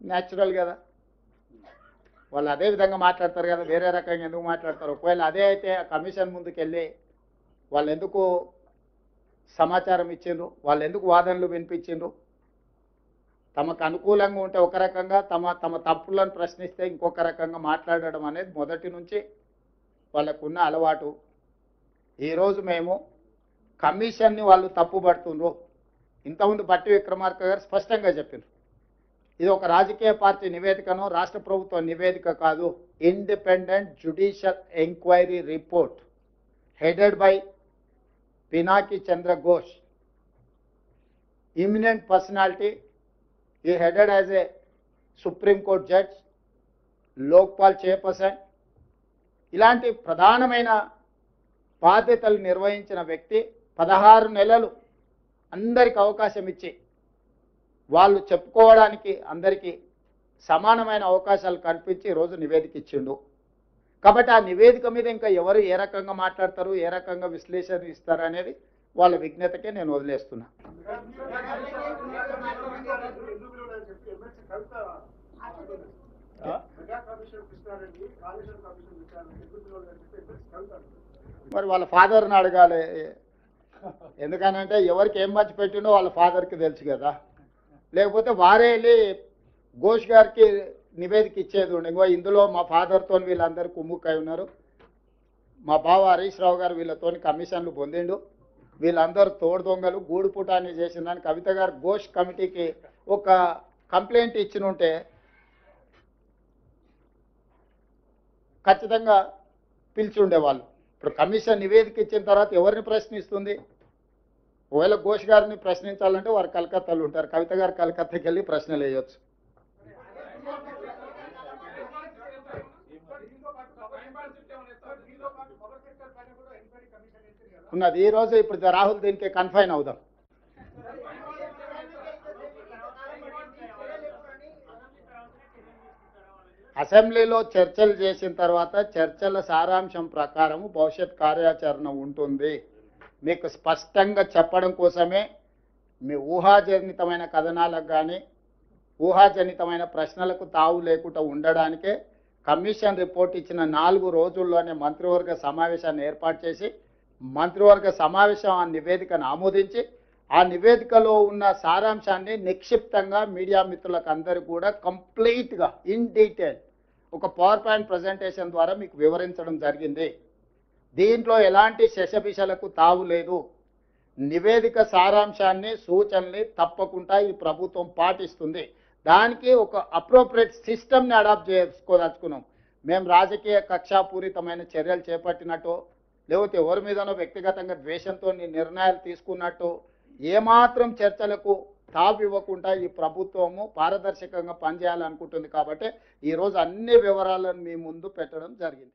Natural కదా, వాళ్ళు అదే విధంగా మాట్లాడతారు కదా, వేరే రకంగా ఎందుకు మాట్లాడతారు? ఒకవేళ అదే అయితే ఆ కమిషన్ ముందుకెళ్ళి వాళ్ళు ఎందుకు సమాచారం ఇచ్చిండ్రు, వాళ్ళు ఎందుకు వాదనలు వినిపించిండ్రు? తమకు అనుకూలంగా ఉంటే ఒక రకంగా, తమ తమ తప్పులను ప్రశ్నిస్తే ఇంకొక రకంగా మాట్లాడడం అనేది మొదటి నుంచి వాళ్ళకున్న అలవాటు. ఈరోజు మేము కమిషన్ని వాళ్ళు తప్పుపడుతుండ్రు. ఇంతకుముందు బట్టి విక్రమార్క గారు స్పష్టంగా చెప్పారు, ఇది ఒక రాజకీయ పార్టీ నివేదికను, రాష్ట్ర ప్రభుత్వ నివేదిక కాదు, independent judicial enquiry report headed by Pinaki Chandra Ghosh, eminent personality. He headed as a Supreme Court judge, Lokpal chairperson. ఇలాంటి ప్రధానమైన బాధ్యతలు నిర్వహించిన వ్యక్తి 16 నెలలు అందరికి అవకాశం ఇచ్చి వాళ్ళు చెప్పుకోవడానికి అందరికీ సమానమైన అవకాశాలు కల్పించి ఈరోజు నివేదిక ఇచ్చిండు. కాబట్టి ఆ నివేదిక మీద ఇంకా ఎవరు ఏ రకంగా మాట్లాడతారు, ఏ రకంగా విశ్లేషణ ఇస్తారు అనేది వాళ్ళ విజ్ఞతకే నేను వదిలేస్తున్నా. మరి వాళ్ళ ఫాదర్ని అడగాలి, ఎందుకనంటే ఎవరికి ఏం మంచి పెట్టిండో వాళ్ళ ఫాదర్కి తెలుసు కదా. లేకపోతే వారే వెళ్ళి ఘోష్ గారికి నివేదిక ఇచ్చేది ఉండే, ఇంకో ఇందులో మా ఫాదర్తో వీళ్ళందరూ కుమ్ముక్కై ఉన్నారు, మా బావ హరీష్ రావు గారు వీళ్ళతో కమిషన్లు పొందిండు, వీళ్ళందరూ తోడు దొంగలు గూడు పుటాన్ని చేసిందని కవిత గారు ఘోష్ కమిటీకి ఒక కంప్లైంట్ ఇచ్చిన ఉంటే ఖచ్చితంగా పిలిచి ఉండేవాళ్ళు. ఇప్పుడు కమిషన్ నివేదిక ఇచ్చిన తర్వాత ఎవరిని ప్రశ్నిస్తుంది? ఒకవేళ ఘోష్ గారిని ప్రశ్నించాలంటే వారు కలకత్తాలో ఉంటారు, కవిత గారు కలకత్తాకి వెళ్ళి ప్రశ్నలు వేయవచ్చు. ఉన్నది ఈరోజు. ఇప్పుడు రాహుల్ దీనికి కన్ఫైన్ అవుదాం. అసెంబ్లీలో చర్చలు చేసిన తర్వాత చర్చల సారాంశం ప్రకారం భవిష్యత్ కార్యాచరణ ఉంటుంది. మీకు స్పష్టంగా చెప్పడం కోసమే మీ ఊహాజనితమైన కథనాలకు కానీ ఊహాజనితమైన ప్రశ్నలకు తావు లేకుండా ఉండడానికే కమిషన్ రిపోర్ట్ ఇచ్చిన 4 రోజుల్లోనే మంత్రివర్గ సమావేశాన్ని ఏర్పాటు చేసి మంత్రివర్గ సమావేశం ఆ నివేదికను ఆమోదించి ఆ నివేదికలో ఉన్న సారాంశాన్ని నిక్షిప్తంగా మీడియా మిత్రులకు అందరూ కూడా కంప్లీట్గా ఇన్ డీటెయిల్ ఒక పవర్ పాయింట్ ప్రజెంటేషన్ ద్వారా మీకు వివరించడం జరిగింది. దీంట్లో ఎలాంటి శశభిషలకు తావు లేదు. నివేదిక సారాంశాన్ని సూచనల్ని తప్పకుండా ఈ ప్రభుత్వం పాటిస్తుంది. దానికి ఒక అప్రోప్రియేట్ సిస్టమ్ని అడాప్ట్ చేసుకోదలుచుకున్నాం. మేము రాజకీయ కక్షాపూరితమైన చర్యలు చేపట్టినట్టు లేకపోతే ఎవరి మీదనో వ్యక్తిగతంగా ద్వేషంతో నిర్ణయాలు తీసుకున్నట్టు ఏమాత్రం చర్చలకు తావు ఇవ్వకుండా ఈ ప్రభుత్వము పారదర్శకంగా పనిచేయాలనుకుంటుంది. కాబట్టి ఈరోజు అన్ని వివరాలను మీ ముందు పెట్టడం జరిగింది.